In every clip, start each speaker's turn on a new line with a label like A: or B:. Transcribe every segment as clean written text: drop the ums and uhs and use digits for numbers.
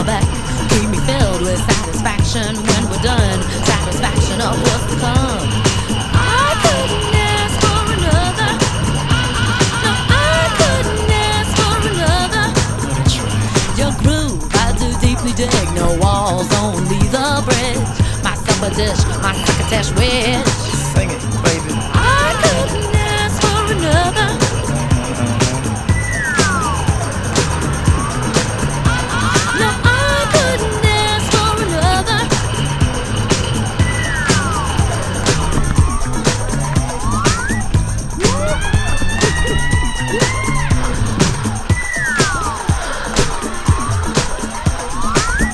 A: back. Keep me filled with satisfaction when we're done. Satisfaction of what's to come. I couldn't ask for another. No, I couldn't ask for another. Your groove, I do deeply dig. No walls, only the bridge. My supper dish, my crocketesh wish.
B: Sing it, baby.
A: I couldn't ask for another. No, I couldn't ask for another.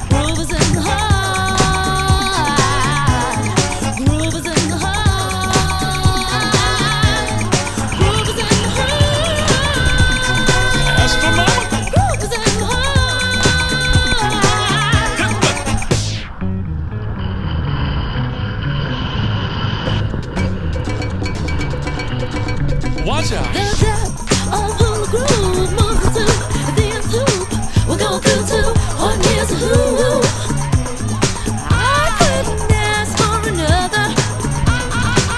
A: Groove is in the heart. Groove is in the heart. Groove is in the heart.
B: Astronomical.
A: Groove is in the heart.
B: Watch out.
A: The depth of hula groove moves to the nth loop. We'll go through to one year's a who. I couldn't ask for another.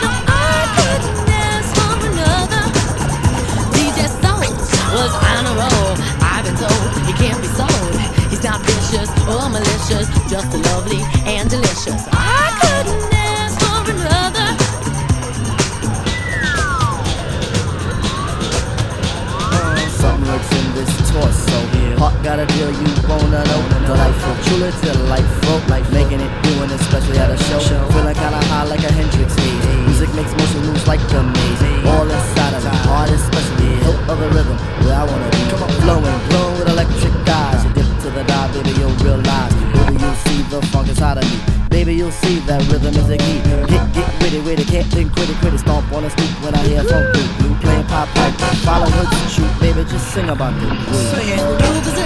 A: No, I couldn't ask for another. DJ Soul was on a roll. I've been told he can't be sold. He's not vicious or malicious, just lovely and delicious. I couldn't ask for another.
C: Something lurks in this torso. Heart got a deal you wanna know. Delightful, truly delightful. Like making it, doing it, especially at a show. Feeling kinda high like a Hendrix haze. Music makes motion moves like a maze. All inside of me, heart especially. Hilt of the rhythm, where I wanna be. Come on, flowing, glowing with electric eyes. You dip to the dive, baby, you'll realize. Baby, you'll see the funk inside of me. Baby, you'll see that rhythm is the key. Get with it, can't think, quit it, stomp on the stoop when I hear funk blue. Playing pop pipe, follow hoods, shoot, baby, just sing about the groove.
A: Groove is